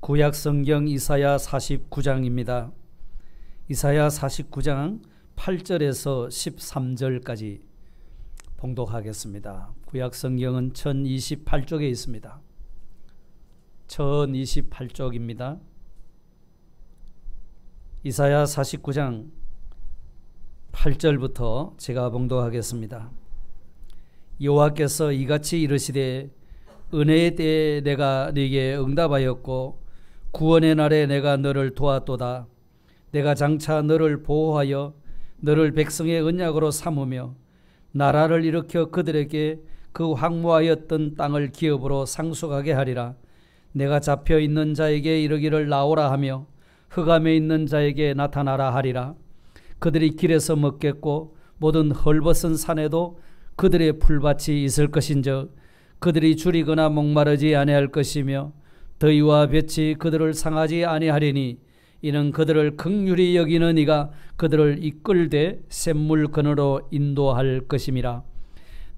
구약 성경 이사야 49장입니다. 이사야 49장 8절에서 13절까지 봉독하겠습니다. 구약 성경은 1028쪽에 있습니다. 1028쪽입니다. 이사야 49장 8절부터 제가 봉독하겠습니다. 여호와께서 이같이 이르시되 은혜의 때에 내가 네게 응답하였고 구원의 날에 내가 너를 도왔도다. 내가 장차 너를 보호하여 너를 백성의 언약으로 삼으며 나라를 일으켜 그들에게 그 황무하였던 땅을 기업으로 상속하게 하리라. 내가 잡혀 있는 자에게 이르기를 나오라 하며 흑암에 있는 자에게 나타나라 하리라. 그들이 길에서 먹겠고 모든 헐벗은 산에도 그들의 풀밭이 있을 것인즉 그들이 줄이거나 목마르지 아니할 것이며 더위와 볕이 그들을 상하지 아니하리니 이는 그들을 긍휼히 여기는 이가 그들을 이끌되 샘물 그늘로 인도할 것임이라.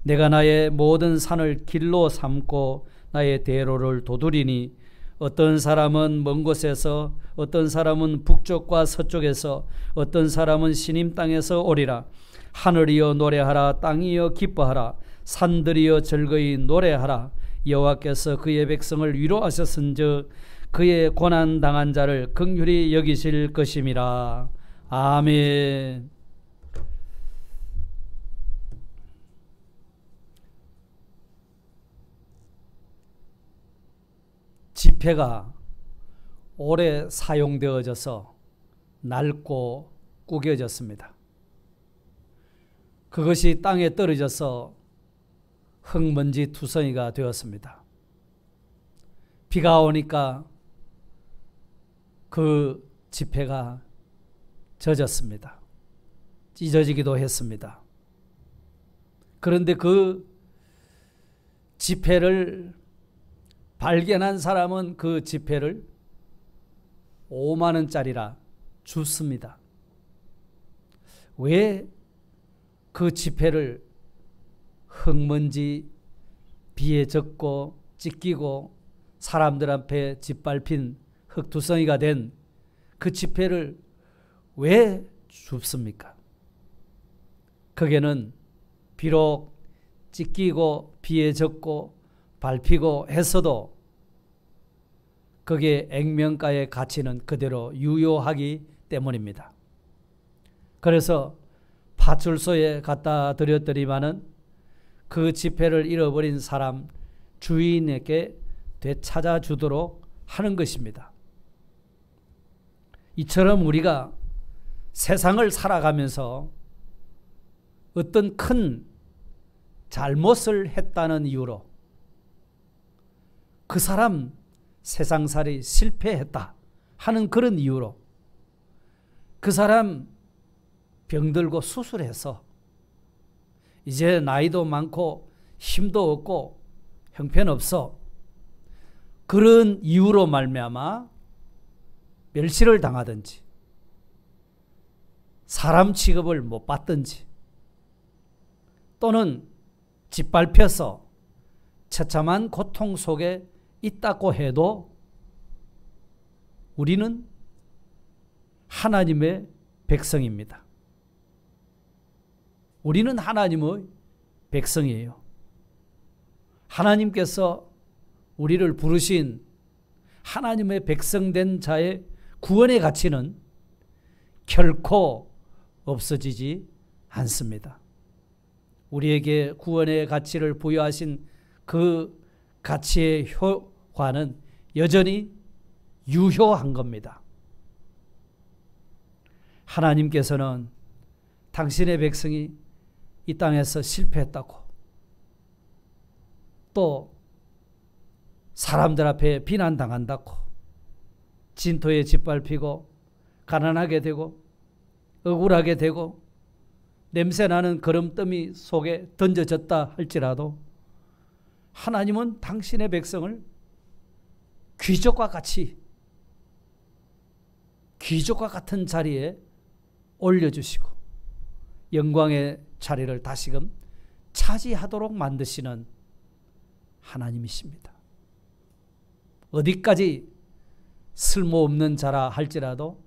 내가 나의 모든 산을 길로 삼고 나의 대로를 도두리니 어떤 사람은 먼 곳에서 어떤 사람은 북쪽과 서쪽에서 어떤 사람은 시님 땅에서 오리라. 하늘이여 노래하라. 땅이여 기뻐하라. 산들이여 즐거이 노래하라. 여호와께서 그의 백성을 위로하셨은즉 그의 고난당한 자를 긍휼히 여기실 것임이라. 아멘. 지폐가 오래 사용되어져서 낡고 구겨졌습니다. 그것이 땅에 떨어져서 흙먼지 투성이가 되었습니다. 비가 오니까 그 지폐가 젖었습니다. 찢어지기도 했습니다. 그런데 그 지폐를 발견한 사람은 그 지폐를 5만 원짜리라 줍습니다. 왜 그 지폐를 흙먼지, 비에 젖고 찢기고 사람들 앞에 짓밟힌 흙투성이가 된 그 지폐를 왜 줍습니까? 거기에는 비록 찢기고 비에 젖고 밟히고 했어도 거기에 액면가의 가치는 그대로 유효하기 때문입니다. 그래서 파출소에 갖다 드렸더니만은 그 지폐를 잃어버린 사람 주인에게 되찾아 주도록 하는 것입니다. 이처럼 우리가 세상을 살아가면서 어떤 큰 잘못을 했다는 이유로 그 사람 세상살이 실패했다 하는 그런 이유로 그 사람 병들고 수술해서 이제 나이도 많고 힘도 없고 형편없어 그런 이유로 말미암아 멸시를 당하든지 사람 취급을 못 받든지 또는 짓밟혀서 처참한 고통 속에 있다고 해도 우리는 하나님의 백성입니다. 우리는 하나님의 백성이에요. 하나님께서 우리를 부르신 하나님의 백성된 자의 구원의 가치는 결코 없어지지 않습니다. 우리에게 구원의 가치를 부여하신 그 가치의 효과는 여전히 유효한 겁니다. 하나님께서는 당신의 백성이 이 땅에서 실패했다고 또 사람들 앞에 비난당한다고 진토에 짓밟히고 가난하게 되고 억울하게 되고 냄새나는 거름더미 속에 던져졌다 할지라도 하나님은 당신의 백성을 귀족과 같은 자리에 올려주시고 영광의 자리를 다시금 차지하도록 만드시는 하나님이십니다. 어디까지 쓸모없는 자라 할지라도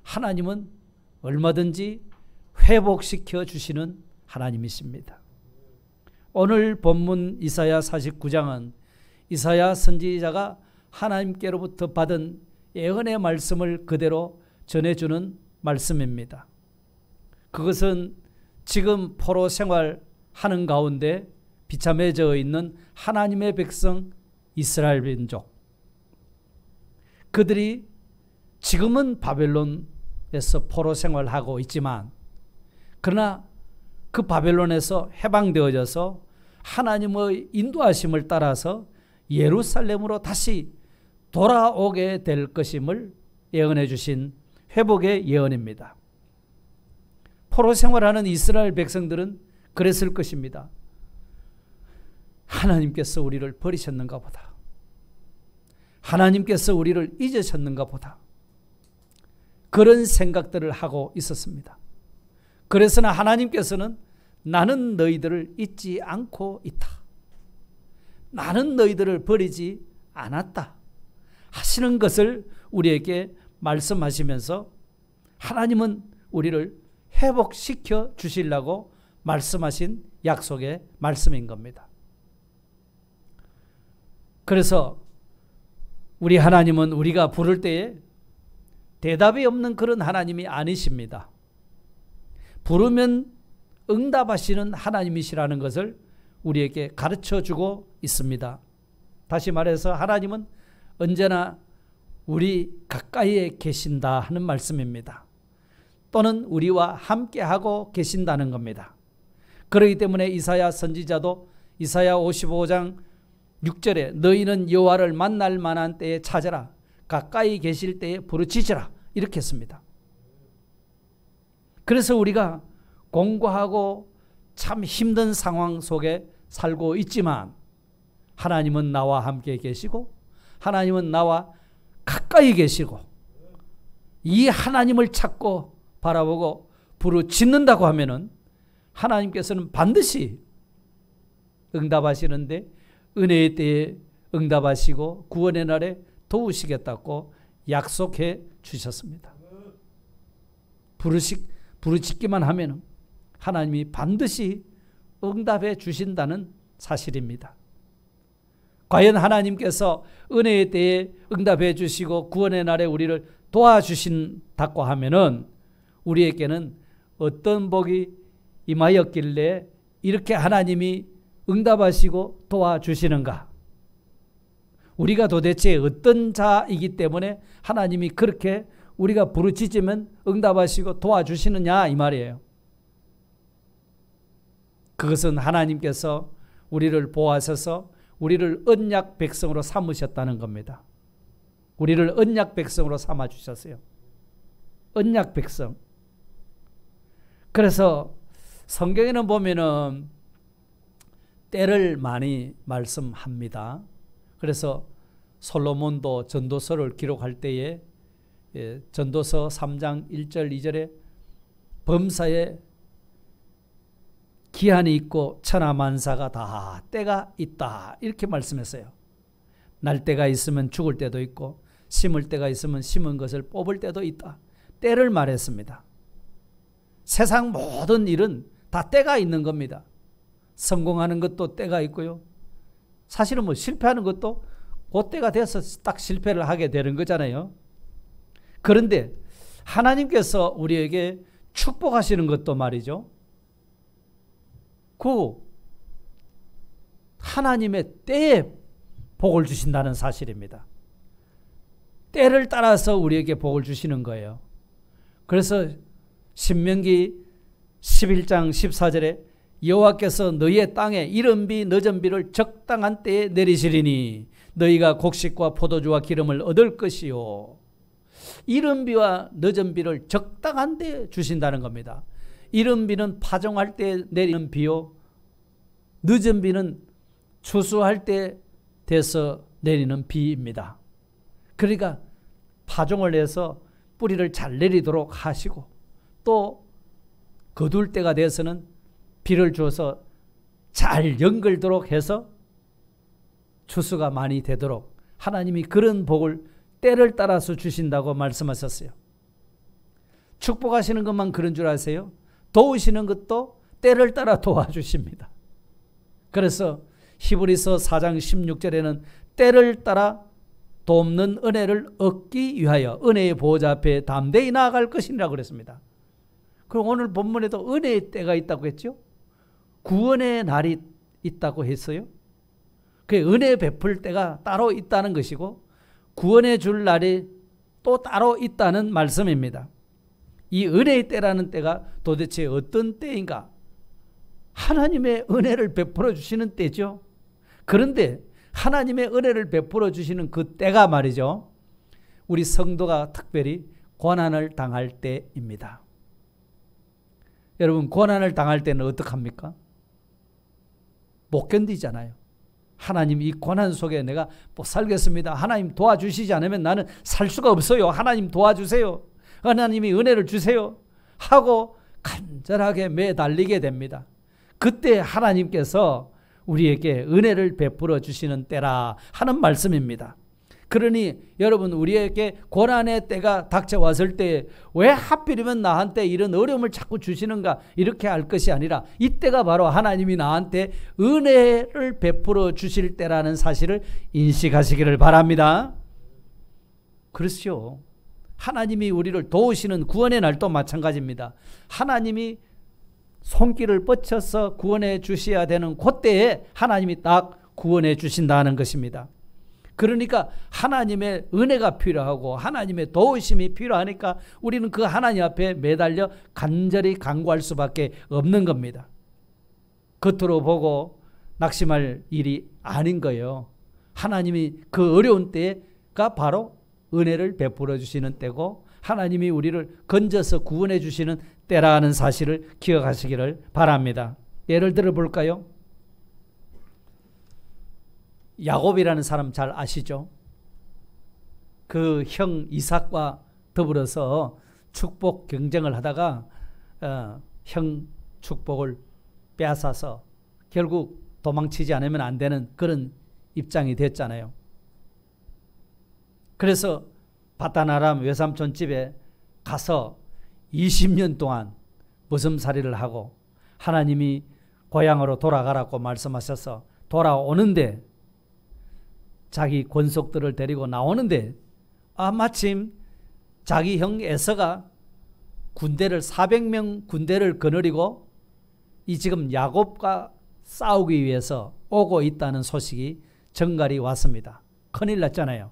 하나님은 얼마든지 회복시켜 주시는 하나님이십니다. 오늘 본문 이사야 49장은 이사야 선지자가 하나님께로부터 받은 예언의 말씀을 그대로 전해주는 말씀입니다. 그것은 지금 포로 생활하는 가운데 비참해져 있는 하나님의 백성 이스라엘 민족, 그들이 지금은 바벨론에서 포로 생활하고 있지만 그러나 그 바벨론에서 해방되어져서 하나님의 인도하심을 따라서 예루살렘으로 다시 돌아오게 될 것임을 예언해 주신 회복의 예언입니다. 포로 생활하는 이스라엘 백성들은 그랬을 것입니다. 하나님께서 우리를 버리셨는가 보다. 하나님께서 우리를 잊으셨는가 보다. 그런 생각들을 하고 있었습니다. 그래서나 하나님께서는 나는 너희들을 잊지 않고 있다. 나는 너희들을 버리지 않았다. 하시는 것을 우리에게 말씀하시면서 하나님은 우리를 회복시켜 주시려고 말씀하신 약속의 말씀인 겁니다. 그래서 우리 하나님은 우리가 부를 때에 대답이 없는 그런 하나님이 아니십니다. 부르면 응답하시는 하나님이시라는 것을 우리에게 가르쳐주고 있습니다. 다시 말해서 하나님은 언제나 우리 가까이에 계신다 하는 말씀입니다. 또는 우리와 함께하고 계신다는 겁니다. 그렇기 때문에 이사야 선지자도 이사야 55장 6절에 너희는 여호와를 만날 만한 때에 찾아라. 가까이 계실 때에 부르짖으라. 이렇게 했습니다. 그래서 우리가 공고하고 참 힘든 상황 속에 살고 있지만 하나님은 나와 함께 계시고 하나님은 나와 가까이 계시고 이 하나님을 찾고 바라보고 부르짖는다고 하면은 하나님께서는 반드시 응답하시는데 은혜의 때에 응답하시고 구원의 날에 도우시겠다고 약속해 주셨습니다. 부르짖기만 하면 하나님이 반드시 응답해 주신다는 사실입니다. 과연 하나님께서 은혜의 때에 응답해 주시고 구원의 날에 우리를 도와주신다고 하면은 우리에게는 어떤 복이 임하였길래 이렇게 하나님이 응답하시고 도와주시는가? 우리가 도대체 어떤 자이기 때문에 하나님이 그렇게 우리가 부르짖으면 응답하시고 도와주시느냐 이 말이에요. 그것은 하나님께서 우리를 보호하셔서 우리를 언약 백성으로 삼으셨다는 겁니다. 우리를 언약 백성으로 삼아주셨어요. 언약 백성. 그래서 성경에는 보면은 때를 많이 말씀합니다. 그래서 솔로몬도 전도서를 기록할 때에 전도서 3장 1절 2절에 범사에 기한이 있고 천하만사가 다 때가 있다 이렇게 말씀했어요. 날 때가 있으면 죽을 때도 있고 심을 때가 있으면 심은 것을 뽑을 때도 있다. 때를 말했습니다. 세상 모든 일은 다 때가 있는 겁니다. 성공하는 것도 때가 있고요. 사실은 뭐 실패하는 것도 그 때가 돼서 딱 실패를 하게 되는 거잖아요. 그런데 하나님께서 우리에게 축복하시는 것도 말이죠. 그 하나님의 때에 복을 주신다는 사실입니다. 때를 따라서 우리에게 복을 주시는 거예요. 그래서 신명기 11장 14절에 여호와께서 너희의 땅에 이른 비 늦은 비를 적당한 때에 내리시리니 너희가 곡식과 포도주와 기름을 얻을 것이요. 이른 비와 늦은 비를 적당한 때에 주신다는 겁니다. 이른 비는 파종할 때 내리는 비요. 늦은 비는 추수할 때 돼서 내리는 비입니다. 그러니까 파종을 해서 뿌리를 잘 내리도록 하시고 또 거둘 때가 돼서는 비를 주어서 잘 연결도록 해서 추수가 많이 되도록 하나님이 그런 복을 때를 따라서 주신다고 말씀하셨어요. 축복하시는 것만 그런 줄 아세요? 도우시는 것도 때를 따라 도와주십니다. 그래서 히브리서 4장 16절에는 때를 따라 돕는 은혜를 얻기 위하여 은혜의 보호자 앞에 담대히 나아갈 것이라고 그랬습니다. 그럼 오늘 본문에도 은혜의 때가 있다고 했죠? 구원의 날이 있다고 했어요. 그 은혜 베풀 때가 따로 있다는 것이고 구원해 줄 날이 또 따로 있다는 말씀입니다. 이 은혜의 때라는 때가 도대체 어떤 때인가? 하나님의 은혜를 베풀어 주시는 때죠. 그런데 하나님의 은혜를 베풀어 주시는 그 때가 말이죠, 우리 성도가 특별히 고난을 당할 때입니다. 여러분, 고난을 당할 때는 어떡합니까? 못 견디잖아요. 하나님, 이 고난 속에 내가 못 살겠습니다. 하나님 도와주시지 않으면 나는 살 수가 없어요. 하나님 도와주세요. 하나님이 은혜를 주세요. 하고 간절하게 매달리게 됩니다. 그때 하나님께서 우리에게 은혜를 베풀어 주시는 때라 하는 말씀입니다. 그러니 여러분, 우리에게 고난의 때가 닥쳐왔을 때 왜 하필이면 나한테 이런 어려움을 자꾸 주시는가 이렇게 할 것이 아니라 이때가 바로 하나님이 나한테 은혜를 베풀어 주실 때라는 사실을 인식하시기를 바랍니다. 그렇죠. 하나님이 우리를 도우시는 구원의 날도 마찬가지입니다. 하나님이 손길을 뻗쳐서 구원해 주셔야 되는 그때에 하나님이 딱 구원해 주신다는 것입니다. 그러니까 하나님의 은혜가 필요하고 하나님의 도우심이 필요하니까 우리는 그 하나님 앞에 매달려 간절히 간구할 수밖에 없는 겁니다. 겉으로 보고 낙심할 일이 아닌 거예요. 하나님이 그 어려운 때가 바로 은혜를 베풀어 주시는 때고 하나님이 우리를 건져서 구원해 주시는 때라는 사실을 기억하시기를 바랍니다. 예를 들어 볼까요? 야곱이라는 사람 잘 아시죠? 그 형 이삭과 더불어서 축복 경쟁을 하다가 형 축복을 빼앗아서 결국 도망치지 않으면 안 되는 그런 입장이 됐잖아요. 그래서 바단 아람 외삼촌 집에 가서 20년 동안 머슴살이를 하고 하나님이 고향으로 돌아가라고 말씀하셔서 돌아오는데 자기 권속들을 데리고 나오는데 마침 자기 형 에서가 군대를 400명 군대를 거느리고 이 지금 야곱과 싸우기 위해서 오고 있다는 소식이 정갈이 왔습니다. 큰일 났잖아요.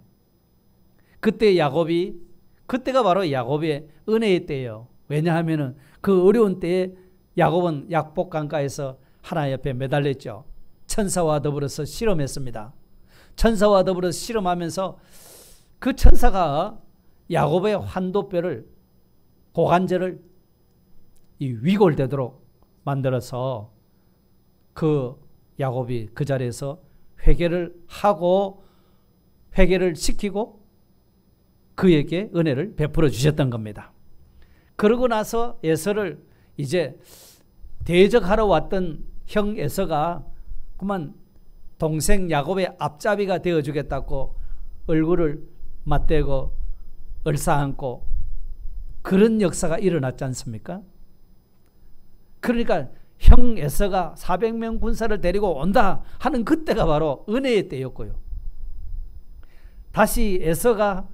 그때가 바로 야곱의 은혜의 때예요. 왜냐하면 그 어려운 때에 야곱은 약복강가에서 하나님 옆에 매달렸죠. 천사와 더불어서 실험했습니다. 천사와 더불어 실험하면서 그 천사가 야곱의 환도뼈를 고관절을 위골되도록 만들어서 그 야곱이 그 자리에서 회개를 하고 회개를 시키고 그에게 은혜를 베풀어 주셨던 겁니다. 그러고 나서 에서를 이제 대적하러 왔던 형 에서가 그만 동생 야곱의 앞잡이가 되어주겠다고 얼굴을 맞대고 얼싸안고 그런 역사가 일어났지 않습니까? 그러니까 형 에서가 400명 군사를 데리고 온다 하는 그때가 바로 은혜의 때였고요. 다시 에서가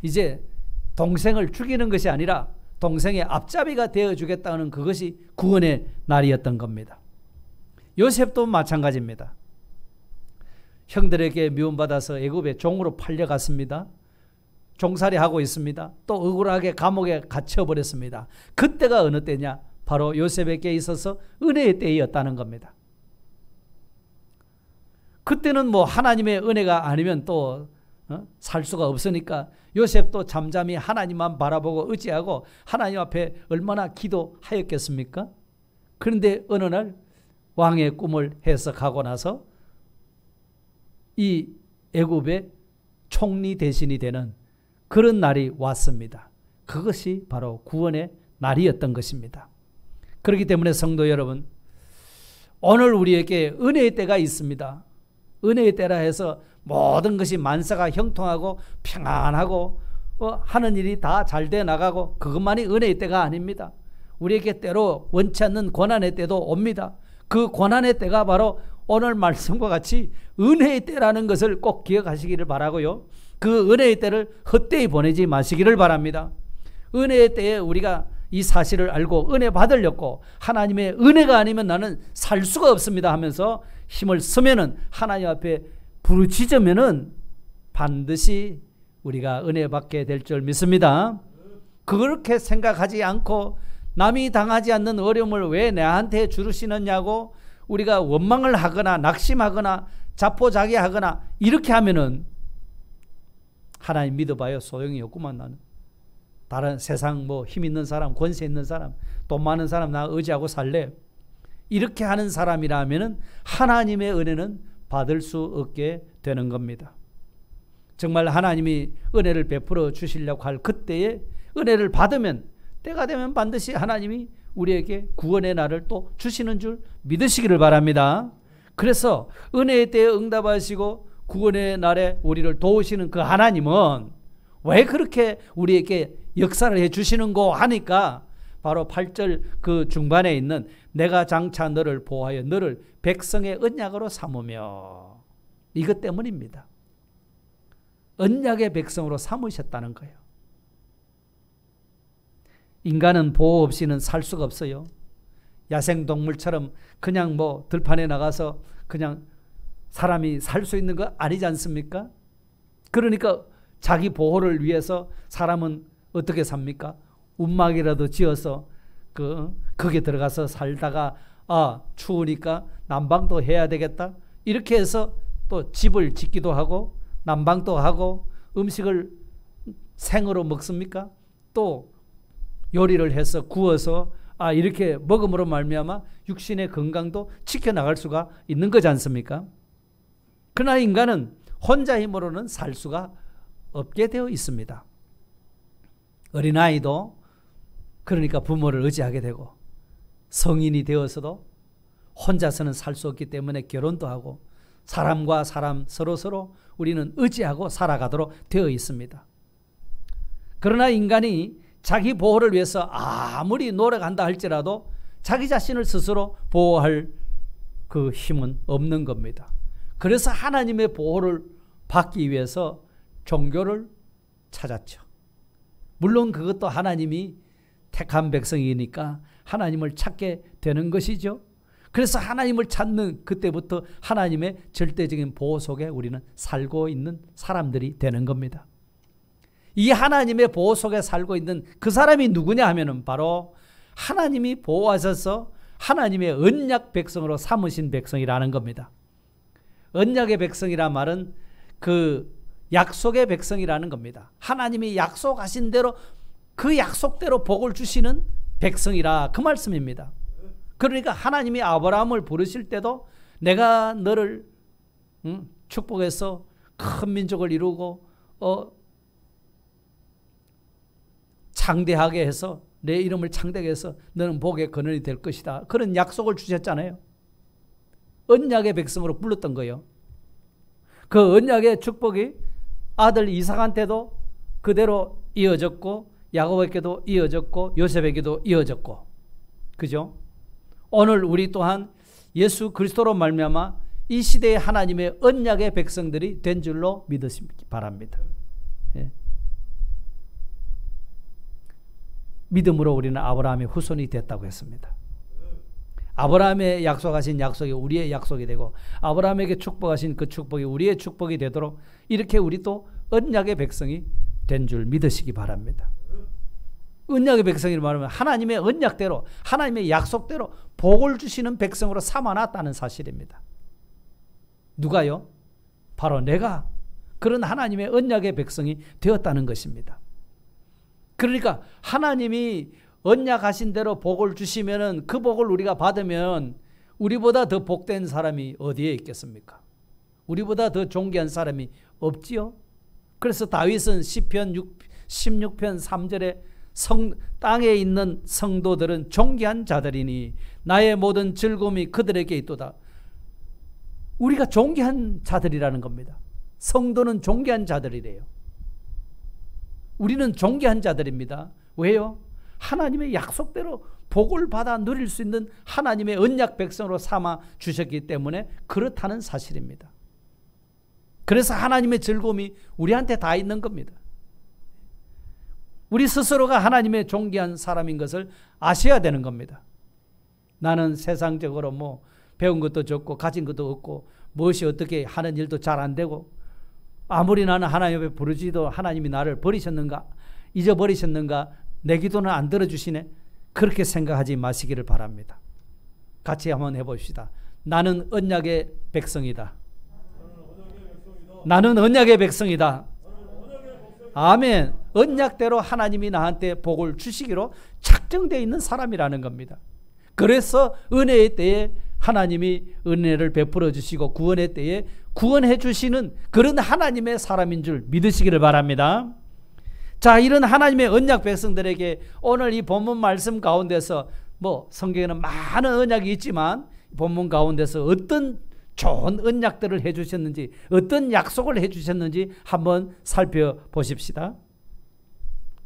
이제 동생을 죽이는 것이 아니라 동생의 앞잡이가 되어주겠다는 그것이 구원의 날이었던 겁니다. 요셉도 마찬가지입니다. 형들에게 미움받아서 애굽의 종으로 팔려갔습니다. 종살이하고 있습니다. 또 억울하게 감옥에 갇혀버렸습니다. 그때가 어느 때냐? 바로 요셉에게 있어서 은혜의 때였다는 겁니다. 그때는 뭐 하나님의 은혜가 아니면 또 살 수가 없으니까 요셉도 잠잠히 하나님만 바라보고 의지하고 하나님 앞에 얼마나 기도하였겠습니까? 그런데 어느 날 왕의 꿈을 해석하고 나서 이 애굽의 총리 대신이 되는 그런 날이 왔습니다. 그것이 바로 구원의 날이었던 것입니다. 그렇기 때문에 성도 여러분, 오늘 우리에게 은혜의 때가 있습니다. 은혜의 때라 해서 모든 것이 만사가 형통하고 평안하고 하는 일이 다 잘 돼 나가고 그것만이 은혜의 때가 아닙니다. 우리에게 때로 원치 않는 고난의 때도 옵니다. 그 고난의 때가 바로 오늘 말씀과 같이 은혜의 때라는 것을 꼭 기억하시기를 바라고요. 그 은혜의 때를 헛되이 보내지 마시기를 바랍니다. 은혜의 때에 우리가 이 사실을 알고 은혜 받으려고 하나님의 은혜가 아니면 나는 살 수가 없습니다 하면서 힘을 쓰면은 하나님 앞에 부르짖으면은 반드시 우리가 은혜 받게 될 줄 믿습니다. 그렇게 생각하지 않고 남이 당하지 않는 어려움을 왜 나한테 주시느냐고 우리가 원망을 하거나 낙심하거나 자포자기하거나 이렇게 하면은 하나님 믿어봐요. 소용이 없구만. 나는 다른 세상 뭐 힘 있는 사람, 권세 있는 사람, 돈 많은 사람 나 의지하고 살래. 이렇게 하는 사람이라면은 하나님의 은혜는 받을 수 없게 되는 겁니다. 정말 하나님이 은혜를 베풀어 주시려고 할 그때에 은혜를 받으면 때가 되면 반드시 하나님이 우리에게 구원의 날을 또 주시는 줄 믿으시기를 바랍니다. 그래서 은혜의 때에 응답하시고 구원의 날에 우리를 도우시는 그 하나님은 왜 그렇게 우리에게 역사를 해 주시는고 하니까 바로 8절 그 중반에 있는 내가 장차 너를 보호하여 너를 백성의 언약으로 삼으며 이것 때문입니다. 언약의 백성으로 삼으셨다는 거예요. 인간은 보호 없이는 살 수가 없어요. 야생동물처럼 그냥 뭐 들판에 나가서 그냥 사람이 살 수 있는 거 아니지 않습니까? 그러니까 자기 보호를 위해서 사람은 어떻게 삽니까? 움막이라도 지어서 거기에 들어가서 살다가 추우니까 난방도 해야 되겠다. 이렇게 해서 또 집을 짓기도 하고 난방도 하고 음식을 생으로 먹습니까? 또 요리를 해서 구워서 이렇게 먹음으로 말미암아 육신의 건강도 지켜나갈 수가 있는 거지 않습니까? 그러나 인간은 혼자 힘으로는 살 수가 없게 되어 있습니다. 어린아이도 그러니까 부모를 의지하게 되고 성인이 되어서도 혼자서는 살 수 없기 때문에 결혼도 하고 사람과 사람 서로 우리는 의지하고 살아가도록 되어 있습니다. 그러나 인간이 자기 보호를 위해서 아무리 노력한다 할지라도 자기 자신을 스스로 보호할 그 힘은 없는 겁니다. 그래서 하나님의 보호를 받기 위해서 종교를 찾았죠. 물론 그것도 하나님이 택한 백성이니까 하나님을 찾게 되는 것이죠. 그래서 하나님을 찾는 그때부터 하나님의 절대적인 보호 속에 우리는 살고 있는 사람들이 되는 겁니다. 이 하나님의 보호 속에 살고 있는 그 사람이 누구냐 하면은 바로 하나님이 보호하셔서 하나님의 언약 백성으로 삼으신 백성이라는 겁니다. 언약의 백성이란 말은 그 약속의 백성이라는 겁니다. 하나님이 약속하신 대로 그 약속대로 복을 주시는 백성이라 그 말씀입니다. 그러니까 하나님이 아브라함을 부르실 때도 내가 너를 축복해서 큰 민족을 이루고 창대하게 해서 내 이름을 창대하게 해서 너는 복의 근원이 될 것이다. 그런 약속을 주셨잖아요. 언약의 백성으로 불렀던 거예요. 그 언약의 축복이 아들 이삭한테도 그대로 이어졌고 야곱에게도 이어졌고 요셉에게도 이어졌고, 그죠? 오늘 우리 또한 예수 그리스도로 말미암아 이 시대의 하나님의 언약의 백성들이 된 줄로 믿으시기 바랍니다. 예. 믿음으로 우리는 아브라함의 후손이 됐다고 했습니다. 아브라함의 약속하신 약속이 우리의 약속이 되고 아브라함에게 축복하신 그 축복이 우리의 축복이 되도록 이렇게 우리도 언약의 백성이 된 줄 믿으시기 바랍니다. 언약의 백성이라 말하면 하나님의 언약대로 하나님의 약속대로 복을 주시는 백성으로 삼아놨다는 사실입니다. 누가요? 바로 내가 그런 하나님의 언약의 백성이 되었다는 것입니다. 그러니까 하나님이 언약하신 대로 복을 주시면은 그 복을 우리가 받으면 우리보다 더 복된 사람이 어디에 있겠습니까? 우리보다 더 존귀한 사람이 없지요. 그래서 다윗은 시편 16편 3절에 땅에 있는 성도들은 존귀한 자들이니 나의 모든 즐거움이 그들에게 있도다. 우리가 존귀한 자들이라는 겁니다. 성도는 존귀한 자들이래요. 우리는 존귀한 자들입니다. 왜요? 하나님의 약속대로 복을 받아 누릴 수 있는 하나님의 언약 백성으로 삼아 주셨기 때문에 그렇다는 사실입니다. 그래서 하나님의 즐거움이 우리한테 다 있는 겁니다. 우리 스스로가 하나님의 존귀한 사람인 것을 아셔야 되는 겁니다. 나는 세상적으로 뭐 배운 것도 적고 가진 것도 없고 무엇이 어떻게 하는 일도 잘 안 되고 아무리 나는 하나님 앞에 부르지도 하나님이 나를 버리셨는가 잊어버리셨는가 내 기도는 안 들어주시네 그렇게 생각하지 마시기를 바랍니다. 같이 한번 해봅시다. 나는 언약의 백성이다. 나는 언약의 백성이다. 아멘. 언약대로 하나님이 나한테 복을 주시기로 작정되어 있는 사람이라는 겁니다. 그래서 은혜의 때에 하나님이 은혜를 베풀어 주시고 구원의 때에 구원해 주시는 그런 하나님의 사람인 줄 믿으시기를 바랍니다. 자, 이런 하나님의 언약 백성들에게 오늘 이 본문 말씀 가운데서 뭐 성경에는 많은 언약이 있지만 본문 가운데서 어떤 좋은 언약들을 해 주셨는지 어떤 약속을 해 주셨는지 한번 살펴보십시다.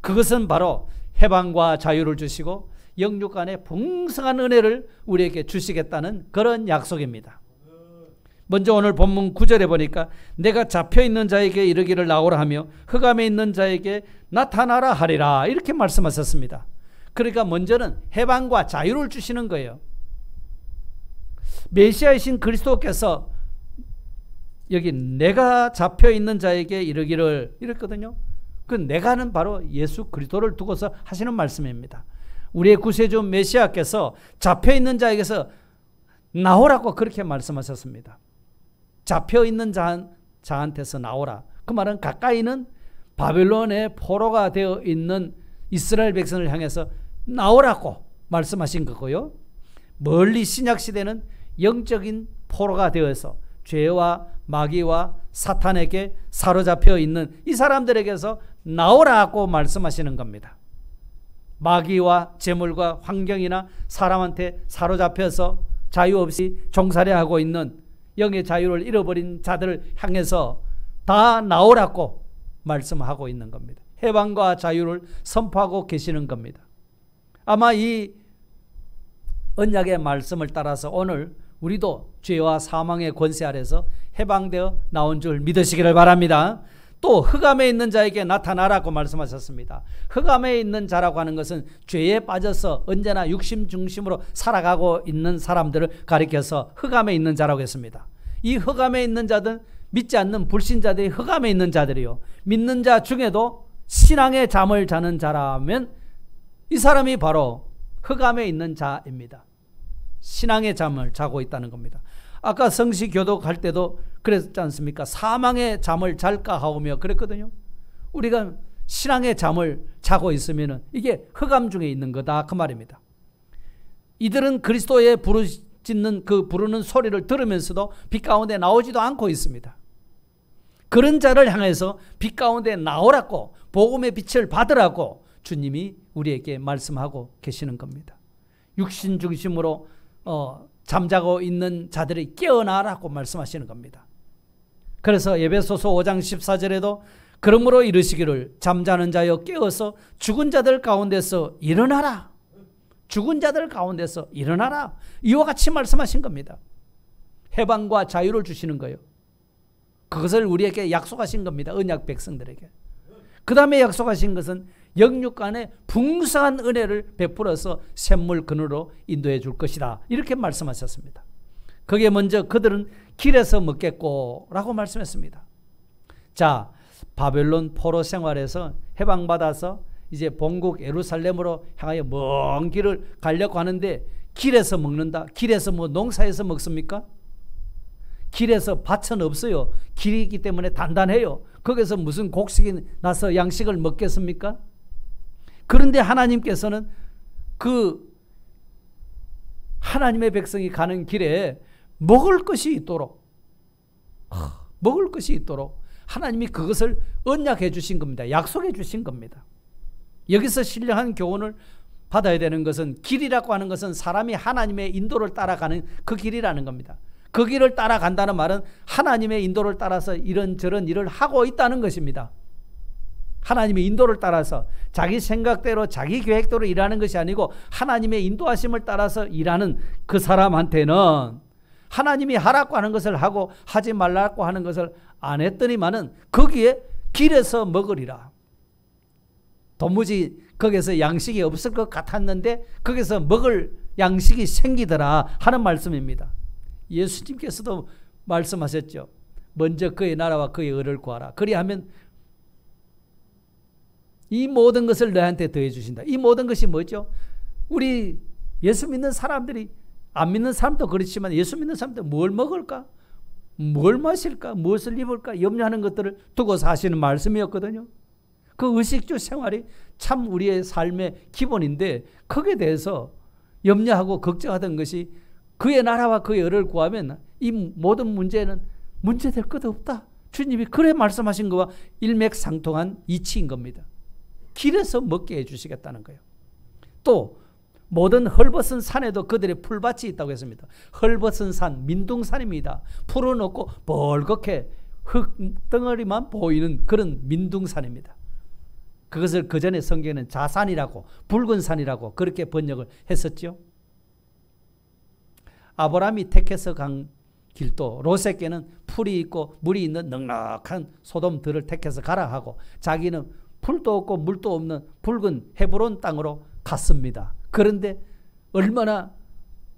그것은 바로 해방과 자유를 주시고 영육 간의 풍성한 은혜를 우리에게 주시겠다는 그런 약속입니다. 먼저 오늘 본문 9절에 보니까 내가 잡혀있는 자에게 이르기를 나오라 하며 흑암에 있는 자에게 나타나라 하리라 이렇게 말씀하셨습니다. 그러니까 먼저는 해방과 자유를 주시는 거예요. 메시아이신 그리스도께서 여기 내가 잡혀있는 자에게 이르기를 이랬거든요. 그 내가는 바로 예수 그리스도를 두고서 하시는 말씀입니다. 우리의 구세주 메시아께서 잡혀있는 자에게서 나오라고 그렇게 말씀하셨습니다. 잡혀있는 자한테서 나오라. 그 말은 가까이는 바벨론의 포로가 되어 있는 이스라엘 백성을 향해서 나오라고 말씀하신 거고요. 멀리 신약시대는 영적인 포로가 되어서 죄와 마귀와 사탄에게 사로잡혀 있는 이 사람들에게서 나오라고 말씀하시는 겁니다. 마귀와 재물과 환경이나 사람한테 사로잡혀서 자유 없이 종살이하고 있는 영의 자유를 잃어버린 자들을 향해서 다 나오라고 말씀하고 있는 겁니다. 해방과 자유를 선포하고 계시는 겁니다. 아마 이 언약의 말씀을 따라서 오늘 우리도 죄와 사망의 권세 아래서 해방되어 나온 줄 믿으시기를 바랍니다. 또 흑암에 있는 자에게 나타나라고 말씀하셨습니다. 흑암에 있는 자라고 하는 것은 죄에 빠져서 언제나 육심 중심으로 살아가고 있는 사람들을 가리켜서 흑암에 있는 자라고 했습니다. 이 흑암에 있는 자들은 믿지 않는 불신자들이 흑암에 있는 자들이요. 믿는 자 중에도 신앙의 잠을 자는 자라면 이 사람이 바로 흑암에 있는 자입니다. 신앙의 잠을 자고 있다는 겁니다. 아까 성시교독 할 때도 그랬지 않습니까? 사망의 잠을 잘까 하오며 그랬거든요. 우리가 신앙의 잠을 자고 있으면 이게 흑암 중에 있는 거다 그 말입니다. 이들은 그리스도의 부르짖는 그 부르는 소리를 들으면서도 빛 가운데 나오지도 않고 있습니다. 그런 자를 향해서 빛 가운데 나오라고 복음의 빛을 받으라고 주님이 우리에게 말씀하고 계시는 겁니다. 육신 중심으로 잠자고 있는 자들이 깨어나라고 말씀하시는 겁니다. 그래서 에베소서 5장 14절에도 그러므로 이르시기를 잠자는 자여 깨어서 죽은 자들 가운데서 일어나라. 죽은 자들 가운데서 일어나라. 이와 같이 말씀하신 겁니다. 해방과 자유를 주시는 거예요. 그것을 우리에게 약속하신 겁니다. 언약 백성들에게. 그 다음에 약속하신 것은 영육 간의 풍성한 은혜를 베풀어서 샘물 그늘로 인도해 줄 것이다. 이렇게 말씀하셨습니다. 거기에 먼저 그들은 길에서 먹겠고 라고 말씀했습니다. 자, 바벨론 포로 생활에서 해방받아서 이제 본국 예루살렘으로 향하여 먼 길을 가려고 하는데 길에서 먹는다. 길에서 뭐 농사에서 먹습니까? 길에서 밭은 없어요. 길이기 때문에 단단해요. 거기서 무슨 곡식이 나서 양식을 먹겠습니까? 그런데 하나님께서는 그 하나님의 백성이 가는 길에 먹을 것이 있도록 하나님이 그것을 언약해 주신 겁니다. 약속해 주신 겁니다. 여기서 신령한 교훈을 받아야 되는 것은 길이라고 하는 것은 사람이 하나님의 인도를 따라가는 그 길이라는 겁니다. 그 길을 따라간다는 말은 하나님의 인도를 따라서 이런저런 일을 하고 있다는 것입니다. 하나님의 인도를 따라서 자기 생각대로 자기 계획대로 일하는 것이 아니고 하나님의 인도하심을 따라서 일하는 그 사람한테는 하나님이 하라고 하는 것을 하고 하지 말라고 하는 것을 안 했더니만은 거기에 길에서 먹으리라. 도무지 거기서 양식이 없을 것 같았는데 거기서 먹을 양식이 생기더라 하는 말씀입니다. 예수님께서도 말씀하셨죠. 먼저 그의 나라와 그의 의를 구하라. 그리하면 이 모든 것을 너한테 더해 주신다. 이 모든 것이 뭐죠? 우리 예수 믿는 사람들이, 안 믿는 사람도 그렇지만 예수 믿는 사람들 뭘 먹을까? 뭘 마실까? 무엇을 입을까? 염려하는 것들을 두고서 하시는 말씀이었거든요. 그 의식주 생활이 참 우리의 삶의 기본인데 거기에 대해서 염려하고 걱정하던 것이 그의 나라와 그의 의를 구하면 이 모든 문제는 문제될 것 없다. 주님이 그래 말씀하신 것과 일맥상통한 이치인 겁니다. 길에서 먹게 해주시겠다는 거예요. 또 모든 헐벗은 산에도 그들의 풀밭이 있다고 했습니다. 헐벗은 산, 민둥산입니다. 풀은 없고 벌겋게 흙덩어리만 보이는 그런 민둥산입니다. 그것을 그 전에 성경에는 자산이라고, 붉은 산이라고 그렇게 번역을 했었죠. 아브라함이 택해서 간 길도 롯에게는 풀이 있고 물이 있는 넉넉한 소돔들을 택해서 가라 하고 자기는 풀도 없고 물도 없는 붉은 헤브론 땅으로 갔습니다. 그런데 얼마나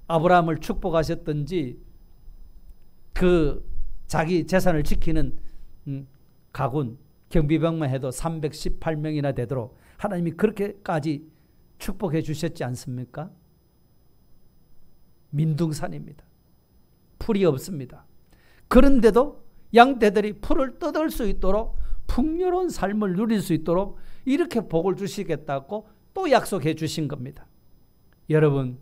아브라함을 축복하셨던지 그 자기 재산을 지키는 가군 경비병만 해도 318명이나 되도록 하나님이 그렇게까지 축복해 주셨지 않습니까? 민둥산입니다. 풀이 없습니다. 그런데도 양떼들이 풀을 뜯을 수 있도록 풍요로운 삶을 누릴 수 있도록 이렇게 복을 주시겠다고 또 약속해 주신 겁니다. 여러분,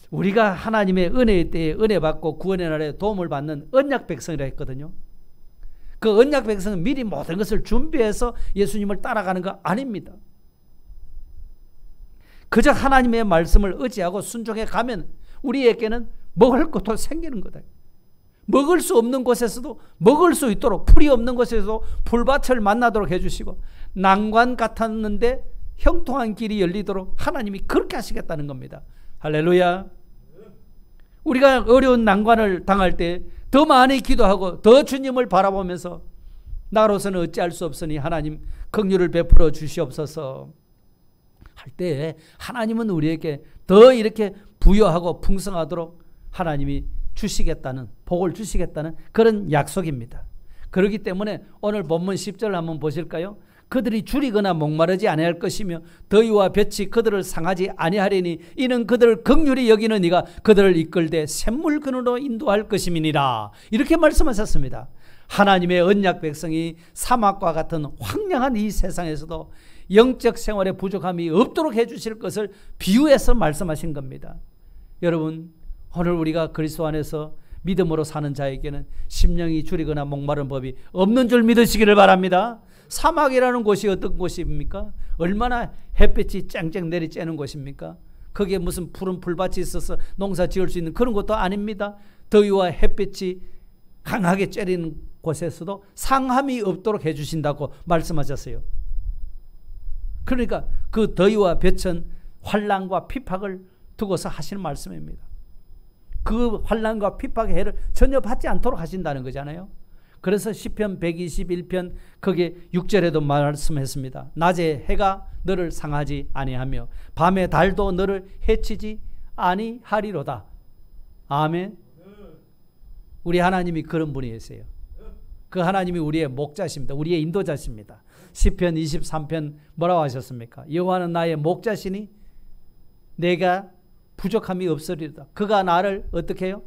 우리가 하나님의 은혜의 때에 은혜 받고 구원의 날에 도움을 받는 언약 백성이라 했거든요. 그 언약 백성은 미리 모든 것을 준비해서 예수님을 따라가는 거 아닙니다. 그저 하나님의 말씀을 의지하고 순종해 가면 우리에게는 먹을 것도 생기는 거다. 먹을 수 없는 곳에서도 먹을 수 있도록, 풀이 없는 곳에서도 풀밭을 만나도록 해주시고, 난관 같았는데 형통한 길이 열리도록 하나님이 그렇게 하시겠다는 겁니다. 할렐루야. 우리가 어려운 난관을 당할 때 더 많이 기도하고 더 주님을 바라보면서 나로서는 어찌할 수 없으니 하나님 긍휼을 베풀어 주시옵소서 할 때 하나님은 우리에게 더 이렇게 부여하고 풍성하도록 하나님이 주시겠다는, 복을 주시겠다는 그런 약속입니다. 그렇기 때문에 오늘 본문 10절 한번 보실까요? 그들이 줄이거나 목마르지 아니할 것이며 더위와 볕이 그들을 상하지 아니하리니 이는 그들을 긍휼히 여기는 이가 그들을 이끌되 샘물근으로 인도할 것임이니라. 이렇게 말씀하셨습니다. 하나님의 언약 백성이 사막과 같은 황량한 이 세상에서도 영적 생활에 부족함이 없도록 해주실 것을 비유해서 말씀하신 겁니다. 여러분, 오늘 우리가 그리스도 안에서 믿음으로 사는 자에게는 심령이 줄이거나 목마른 법이 없는 줄 믿으시기를 바랍니다. 사막이라는 곳이 어떤 곳입니까? 얼마나 햇빛이 쨍쨍 내리쬐는 곳입니까? 거기에 무슨 푸른 풀밭이 있어서 농사 지을 수 있는 그런 것도 아닙니다. 더위와 햇빛이 강하게 쬐리는 곳에서도 상함이 없도록 해주신다고 말씀하셨어요. 그러니까 그 더위와 볕은 환난과 핍박을 두고서 하시는 말씀입니다. 그 환난과 핍박의 해를 전혀 받지 않도록 하신다는 거잖아요. 그래서 시편 121편 거기에 6절에도 말씀했습니다. 낮에 해가 너를 상하지 아니하며 밤에 달도 너를 해치지 아니하리로다. 아멘. 우리 하나님이 그런 분이세요. 그 하나님이 우리의 목자십니다. 우리의 인도자십니다. 시편 23편 뭐라고 하셨습니까? 여호와는 나의 목자시니 내가 부족함이 없으리로다. 그가 나를 어떻게 해요?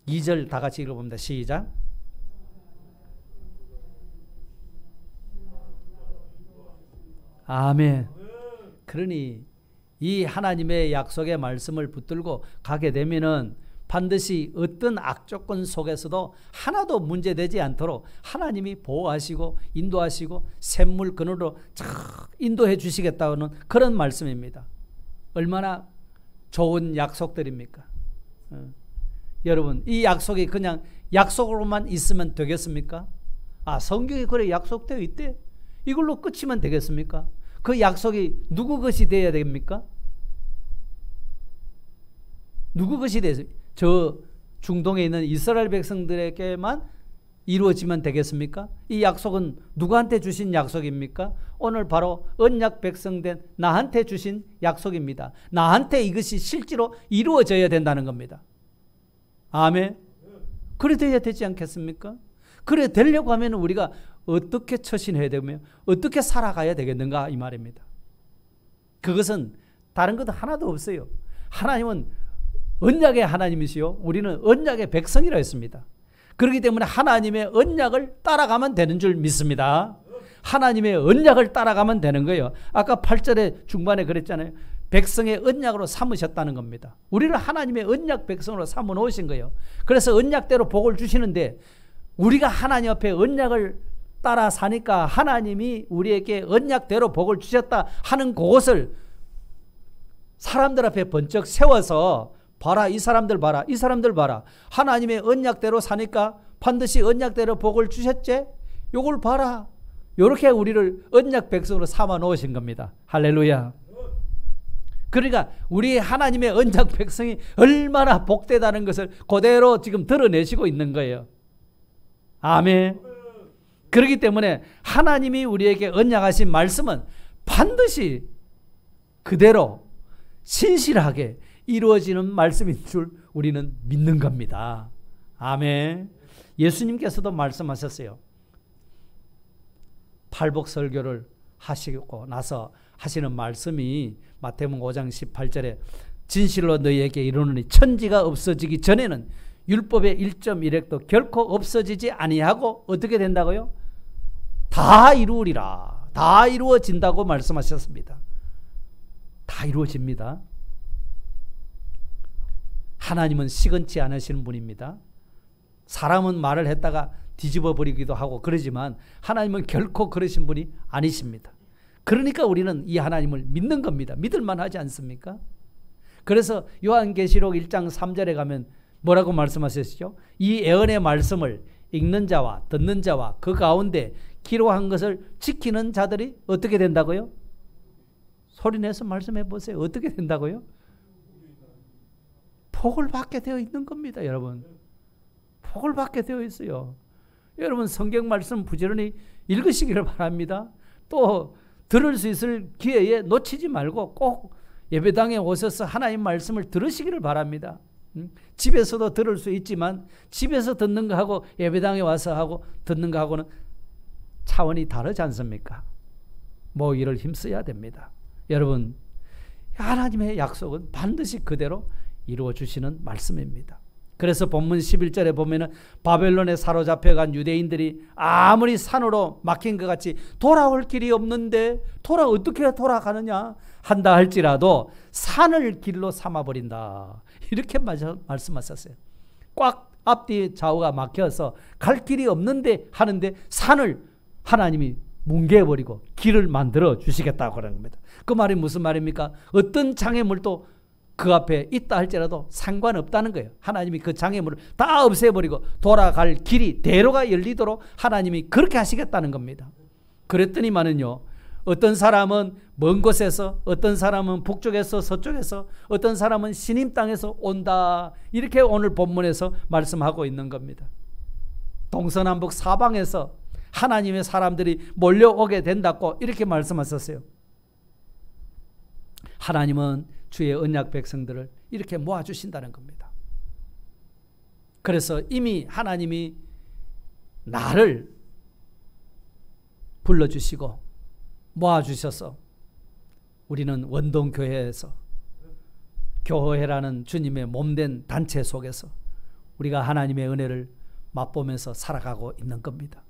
2절 다 같이 읽어봅니다. 시작. 아멘. 그러니 이 하나님의 약속의 말씀을 붙들고 가게 되면은 반드시 어떤 악조건 속에서도 하나도 문제되지 않도록 하나님이 보호하시고 인도하시고 샘물근으로 인도해 주시겠다는 그런 말씀입니다. 얼마나 좋은 약속들입니까? 여러분, 이 약속이 그냥 약속으로만 있으면 되겠습니까? 성경에 그래 약속되어 있대. 이걸로 끝이면 되겠습니까? 그 약속이 누구 것이 되어야 됩니까? 누구 것이 되어야 저 중동에 있는 이스라엘 백성들에게만 이루어지면 되겠습니까? 이 약속은 누구한테 주신 약속입니까? 오늘 바로 언약 백성된 나한테 주신 약속입니다. 나한테 이것이 실제로 이루어져야 된다는 겁니다. 아멘. 그래 돼야 되지 않겠습니까? 그래 되려고 하면 우리가 어떻게 처신해야 되며 어떻게 살아가야 되겠는가 이 말입니다. 그것은 다른 것도 하나도 없어요. 하나님은 언약의 하나님이시요 우리는 언약의 백성이라 했습니다. 그렇기 때문에 하나님의 언약을 따라가면 되는 줄 믿습니다. 하나님의 언약을 따라가면 되는 거예요. 아까 8절에 중반에 그랬잖아요. 백성의 언약으로 삼으셨다는 겁니다. 우리를 하나님의 언약 백성으로 삼아 놓으신 거예요. 그래서 언약대로 복을 주시는데 우리가 하나님 앞에 언약을 따라 사니까 하나님이 우리에게 언약대로 복을 주셨다 하는 그것을 사람들 앞에 번쩍 세워서 봐라, 이 사람들 봐라, 이 사람들 봐라. 하나님의 언약대로 사니까 반드시 언약대로 복을 주셨지? 요걸 봐라. 이렇게 우리를 언약 백성으로 삼아 놓으신 겁니다. 할렐루야. 그러니까 우리 하나님의 언약 백성이 얼마나 복되다는 것을 그대로 지금 드러내시고 있는 거예요. 아멘. 그렇기 때문에 하나님이 우리에게 언약하신 말씀은 반드시 그대로 신실하게 이루어지는 말씀인 줄 우리는 믿는 겁니다. 아멘. 예수님께서도 말씀하셨어요. 팔복 설교를 하시고 나서 하시는 말씀이 마태복음 5장 18절에 진실로 너희에게 이르노니 천지가 없어지기 전에는 율법의 1.1획도 결코 없어지지 아니하고 어떻게 된다고요? 다 이루으리라. 다 이루어진다고 말씀하셨습니다. 다 이루어집니다. 하나님은 시건치 않으시는 분입니다. 사람은 말을 했다가 뒤집어 버리기도 하고 그러지만 하나님은 결코 그러신 분이 아니십니다. 그러니까 우리는 이 하나님을 믿는 겁니다. 믿을만 하지 않습니까? 그래서 요한계시록 1장 3절에 가면 뭐라고 말씀하셨죠? 이 예언의 말씀을 읽는 자와 듣는 자와 그 가운데 기록한 것을 지키는 자들이 어떻게 된다고요? 소리내서 말씀해 보세요. 어떻게 된다고요? 복을 받게 되어 있는 겁니다, 여러분. 복을 받게 되어 있어요. 여러분 성경 말씀 부지런히 읽으시기를 바랍니다. 또 들을 수 있을 기회에 놓치지 말고 꼭 예배당에 오셔서 하나님 말씀을 들으시기를 바랍니다. 집에서도 들을 수 있지만 집에서 듣는 거하고 예배당에 와서 하고 듣는 거하고는 차원이 다르지 않습니까? 모이를 힘써야 됩니다. 여러분 하나님의 약속은 반드시 그대로 이루어 주시는 말씀입니다. 그래서 본문 11절에 보면은 바벨론에 사로잡혀간 유대인들이 아무리 산으로 막힌 것 같이 돌아올 길이 없는데 어떻게 돌아가느냐 한다 할지라도 산을 길로 삼아버린다. 이렇게 말씀하셨어요. 꽉 앞뒤 좌우가 막혀서 갈 길이 없는데 하는데 산을 하나님이 뭉개버리고 길을 만들어 주시겠다고 그러는 겁니다. 그 말이 무슨 말입니까? 어떤 장애물도 그 앞에 있다 할지라도 상관없다는 거예요. 하나님이 그 장애물을 다 없애버리고 돌아갈 길이 대로가 열리도록 하나님이 그렇게 하시겠다는 겁니다. 그랬더니만은요, 어떤 사람은 먼 곳에서, 어떤 사람은 북쪽에서 서쪽에서, 어떤 사람은 시님 땅에서 온다. 이렇게 오늘 본문에서 말씀하고 있는 겁니다. 동서남북 사방에서 하나님의 사람들이 몰려오게 된다고 이렇게 말씀하셨어요. 하나님은 주의 언약 백성들을 이렇게 모아주신다는 겁니다. 그래서 이미 하나님이 나를 불러주시고 모아주셔서 우리는 원동교회에서 교회라는 주님의 몸된 단체 속에서 우리가 하나님의 은혜를 맛보면서 살아가고 있는 겁니다.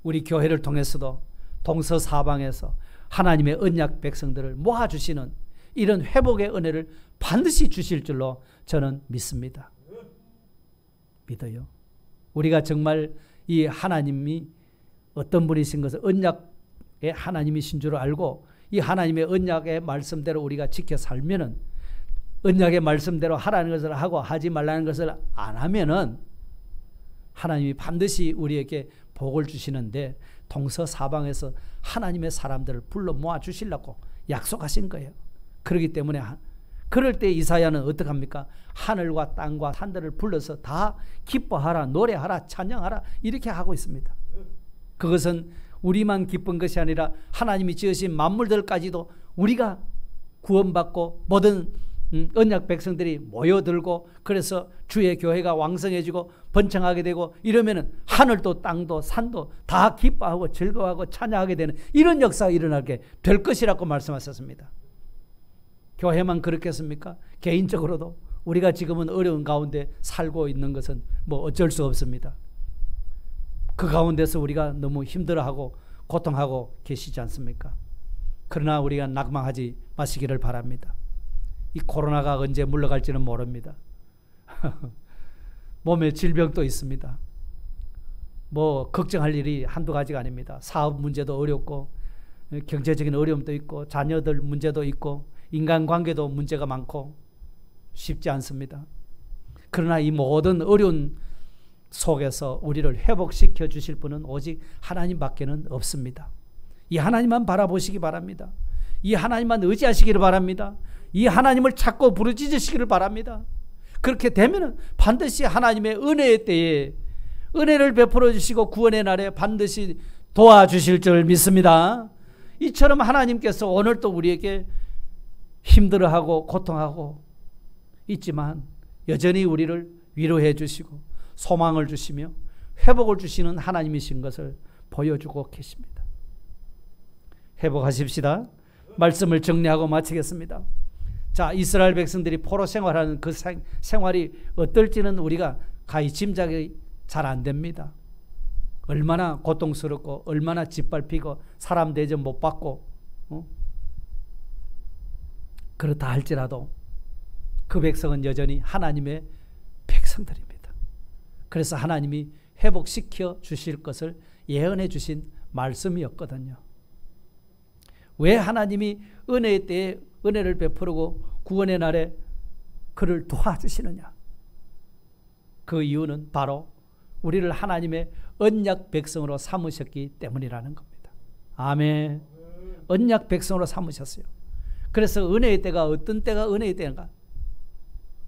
우리 교회를 통해서도 동서사방에서 하나님의 언약 백성들을 모아주시는 이런 회복의 은혜를 반드시 주실 줄로 저는 믿습니다. 믿어요. 우리가 정말 이 하나님이 어떤 분이신 것을 언약의 하나님이신 줄 알고 이 하나님의 언약의 말씀대로 우리가 지켜 살면은 언약의 말씀대로 하라는 것을 하고 하지 말라는 것을 안 하면은 하나님이 반드시 우리에게 복을 주시는데 동서사방에서 하나님의 사람들을 불러 모아 주시려고 약속하신 거예요. 그렇기 때문에 그럴 때 이사야는 어떡합니까? 하늘과 땅과 산들을 불러서 다 기뻐하라, 노래하라, 찬양하라 이렇게 하고 있습니다. 그것은 우리만 기쁜 것이 아니라 하나님이 지으신 만물들까지도 우리가 구원받고 모든 언약 백성들이 모여들고 그래서 주의 교회가 왕성해지고 번창하게 되고 이러면은 하늘도 땅도 산도 다 기뻐하고 즐거워하고 찬양하게 되는 이런 역사가 일어나게 될 것이라고 말씀하셨습니다. 교회만 그렇겠습니까? 개인적으로도 우리가 지금은 어려운 가운데 살고 있는 것은 뭐 어쩔 수 없습니다. 그 가운데서 우리가 너무 힘들어하고 고통하고 계시지 않습니까? 그러나 우리가 낙망하지 마시기를 바랍니다. 이 코로나가 언제 물러갈지는 모릅니다. 몸에 질병도 있습니다. 뭐 걱정할 일이 한두 가지가 아닙니다. 사업 문제도 어렵고 경제적인 어려움도 있고 자녀들 문제도 있고 인간관계도 문제가 많고 쉽지 않습니다. 그러나 이 모든 어려운 속에서 우리를 회복시켜 주실 분은 오직 하나님밖에는 없습니다. 이 하나님만 바라보시기 바랍니다. 이 하나님만 의지하시기를 바랍니다. 이 하나님을 찾고 부르짖으시기를 바랍니다. 그렇게 되면 반드시 하나님의 은혜의 때에 은혜를 베풀어 주시고 구원의 날에 반드시 도와주실 줄 믿습니다. 이처럼 하나님께서 오늘 또 우리에게 힘들어하고 고통하고 있지만 여전히 우리를 위로해 주시고 소망을 주시며 회복을 주시는 하나님이신 것을 보여주고 계십니다. 회복하십시다. 말씀을 정리하고 마치겠습니다. 자, 이스라엘 백성들이 포로 생활하는 그 생활이 어떨지는 우리가 가히 짐작이 잘 안 됩니다. 얼마나 고통스럽고 얼마나 짓밟히고 사람 대접 못 받고 그렇다 할지라도 그 백성은 여전히 하나님의 백성들입니다. 그래서 하나님이 회복시켜 주실 것을 예언해 주신 말씀이었거든요. 왜 하나님이 은혜의 때에 은혜를 베푸고 구원의 날에 그를 도와주시느냐? 그 이유는 바로 우리를 하나님의 언약 백성으로 삼으셨기 때문이라는 겁니다. 아멘. 언약 백성으로 삼으셨어요. 그래서 은혜의 때가 어떤 때가 은혜의 때인가?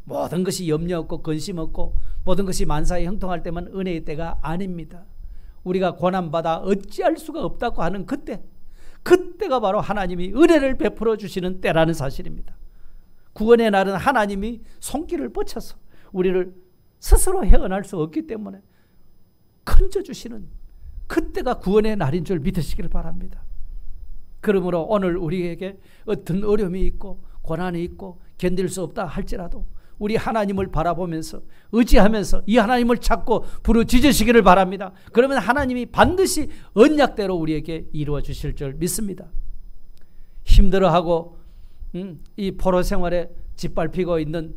모든 것이 염려 없고 근심 없고 모든 것이 만사에 형통할 때만 은혜의 때가 아닙니다. 우리가 고난받아 어찌할 수가 없다고 하는 그때가 바로 하나님이 은혜를 베풀어 주시는 때라는 사실입니다. 구원의 날은 하나님이 손길을 뻗쳐서 우리를 스스로 헤어날 수 없기 때문에 건져주시는 그때가 구원의 날인 줄 믿으시기를 바랍니다. 그러므로 오늘 우리에게 어떤 어려움이 있고 고난이 있고 견딜 수 없다 할지라도 우리 하나님을 바라보면서 의지하면서 이 하나님을 찾고 부르짖으시기를 바랍니다. 그러면 하나님이 반드시 언약대로 우리에게 이루어 주실 줄 믿습니다. 힘들어하고 이 포로 생활에 짓밟히고 있는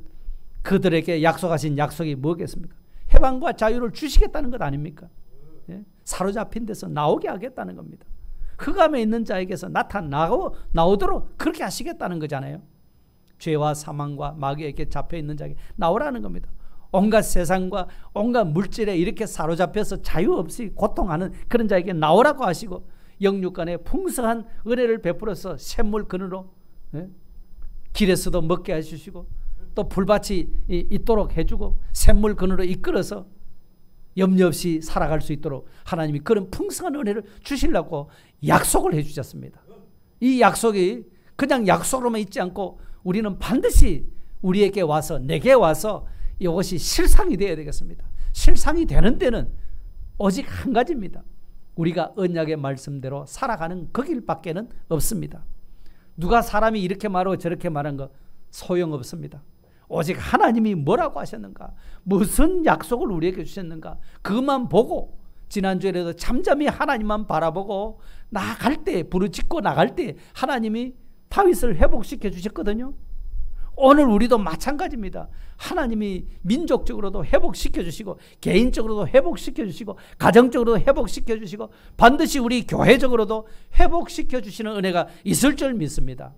그들에게 약속하신 약속이 뭐겠습니까? 해방과 자유를 주시겠다는 것 아닙니까? 예? 사로잡힌 데서 나오게 하겠다는 겁니다. 흑암에 있는 자에게서 나오도록 그렇게 하시겠다는 거잖아요. 죄와 사망과 마귀에게 잡혀있는 자에게 나오라는 겁니다. 온갖 세상과 온갖 물질에 이렇게 사로잡혀서 자유 없이 고통하는 그런 자에게 나오라고 하시고 영육간에 풍성한 은혜를 베풀어서 샘물 그늘로 길에서도 먹게 해주시고 또 불밭이 있도록 해주고 샘물 그늘로 이끌어서 염려 없이 살아갈 수 있도록 하나님이 그런 풍성한 은혜를 주시려고 약속을 해주셨습니다. 이 약속이 그냥 약속으로만 있지 않고 우리는 반드시 우리에게 와서 내게 와서 이것이 실상이 되어야 되겠습니다. 실상이 되는 데는 오직 한 가지입니다. 우리가 언약의 말씀대로 살아가는 그 길밖에는 없습니다. 누가 사람이 이렇게 말하고 저렇게 말한 거 소용없습니다. 오직 하나님이 뭐라고 하셨는가, 무슨 약속을 우리에게 주셨는가, 그것만 보고 지난주에도 잠잠히 하나님만 바라보고 나갈 때, 부르짖고 나갈 때 하나님이 다윗을 회복시켜 주셨거든요. 오늘 우리도 마찬가지입니다. 하나님이 민족적으로도 회복시켜 주시고 개인적으로도 회복시켜 주시고 가정적으로도 회복시켜 주시고 반드시 우리 교회적으로도 회복시켜 주시는 은혜가 있을 줄 믿습니다.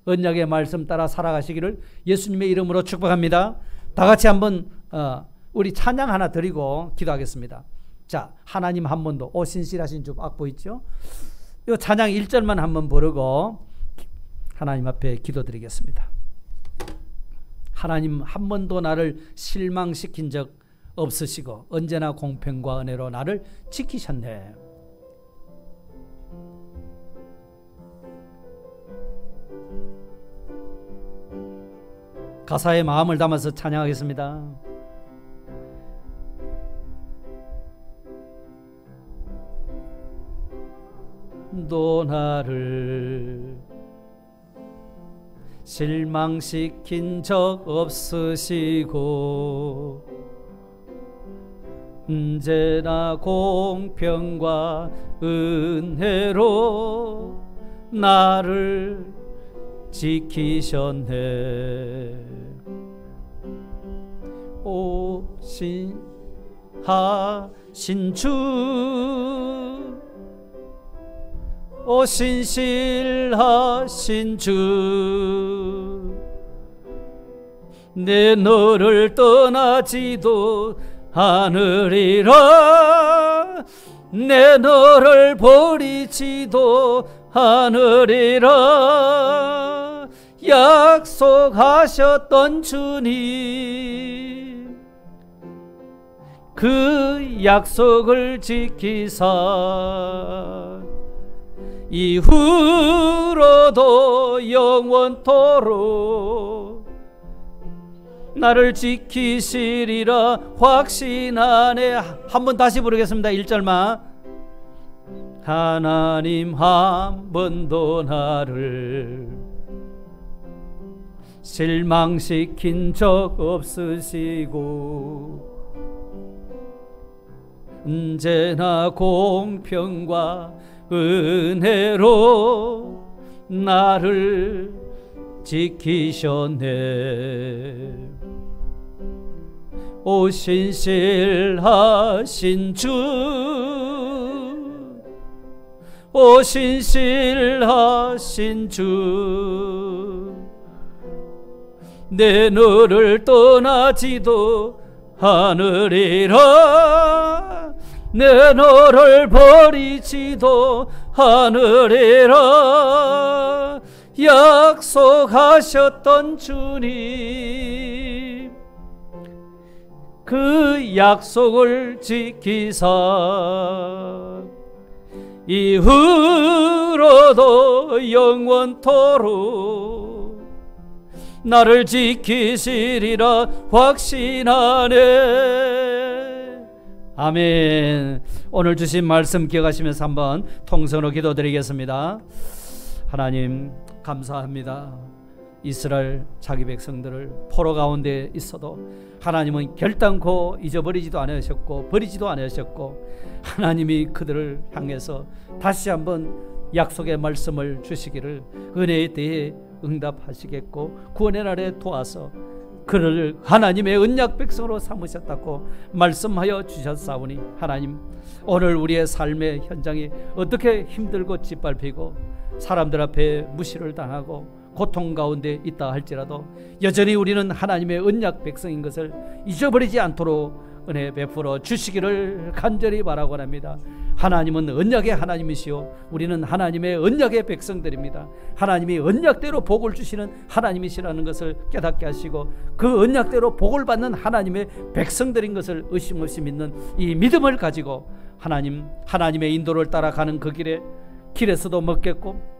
언약의 말씀 따라 살아가시기를 예수님의 이름으로 축복합니다. 다 같이 한번 우리 찬양 하나 드리고 기도하겠습니다. 자, 하나님 한 번 더. 신실하신 주 악보 있죠? 이 찬양 1절만 한번 부르고 하나님 앞에 기도드리겠습니다. 하나님 한 번도 나를 실망시킨 적 없으시고 언제나 공평과 은혜로 나를 지키셨네. 가사에 마음을 담아서 찬양하겠습니다. 또 나를 실망시킨 적 없으시고 언제나 공평과 은혜로 나를 지키셨네. 오신하신 주, 신실하신 주, 내 너를 떠나지도 않으리라, 내 너를 버리지도 않으리라. 약속하셨던 주님, 그 약속을 지키사 이후로도 영원토록 나를 지키시리라 확신하네. 한번 다시 부르겠습니다. 1절만. 하나님 한 번도 나를 실망시킨 적 없으시고 언제나 공평과 은혜로 나를 지키셨네. 신실하신 주, 신실하신 주, 내 너를 떠나지도 않으리라, 내 너를 버리지도 않으리라. 약속하셨던 주님, 그 약속을 지키사 이후로도 영원토록 나를 지키시리라 확신하네. 아멘. 오늘 주신 말씀 기억하시면서 한번 통성으로 기도드리겠습니다. 하나님 감사합니다. 이스라엘 자기 백성들을 포로 가운데 있어도 하나님은 결단코 잊어버리지도 않으셨고 버리지도 않으셨고 하나님이 그들을 향해서 다시 한번 약속의 말씀을 주시기를 은혜에 대해 응답하시겠고 구원의 날에 도와서 그를 하나님의 언약 백성으로 삼으셨다고 말씀하여 주셨사오니 하나님 오늘 우리의 삶의 현장이 어떻게 힘들고 짓밟히고 사람들 앞에 무시를 당하고 고통 가운데 있다 할지라도 여전히 우리는 하나님의 언약 백성인 것을 잊어버리지 않도록 은혜 베풀어 주시기를 간절히 바라고 합니다. 하나님은 언약의 하나님이시오 우리는 하나님의 언약의 백성들입니다. 하나님이 언약대로 복을 주시는 하나님이시라는 것을 깨닫게 하시고 그 언약대로 복을 받는 하나님의 백성들인 것을 의심 없이 믿는 이 믿음을 가지고 하나님의 인도를 따라가는 그 길에서도 먹겠고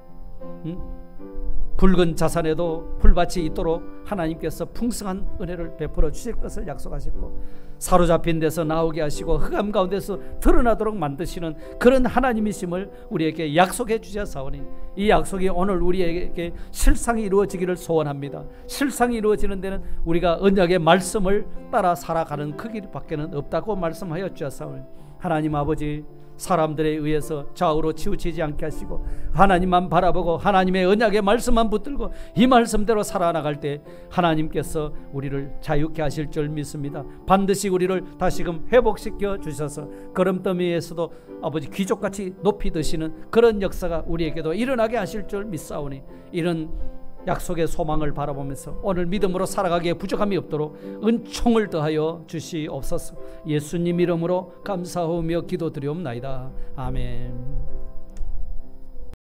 붉은 자산에도 풀밭이 있도록 하나님께서 풍성한 은혜를 베풀어 주실 것을 약속하셨고 사로잡힌 데서 나오게 하시고 흑암 가운데서 드러나도록 만드시는 그런 하나님이심을 우리에게 약속해 주셨사오니 이 약속이 오늘 우리에게 실상이 이루어지기를 소원합니다. 실상이 이루어지는 데는 우리가 언약의 말씀을 따라 살아가는 그 길밖에는 없다고 말씀하여 주셨사오니 하나님 아버지 사람들에 의해서 좌우로 치우치지 않게 하시고 하나님만 바라보고 하나님의 언약의 말씀만 붙들고 이 말씀대로 살아나갈 때 하나님께서 우리를 자유케 하실 줄 믿습니다. 반드시 우리를 다시금 회복시켜 주셔서 걸음더미에서도 아버지 귀족같이 높이 드시는 그런 역사가 우리에게도 일어나게 하실 줄 믿사오니 이런 약속의 소망을 바라보면서 오늘 믿음으로 살아가기에 부족함이 없도록 은총을 더하여 주시옵소서. 예수님 이름으로 감사하며 기도드리옵나이다. 아멘.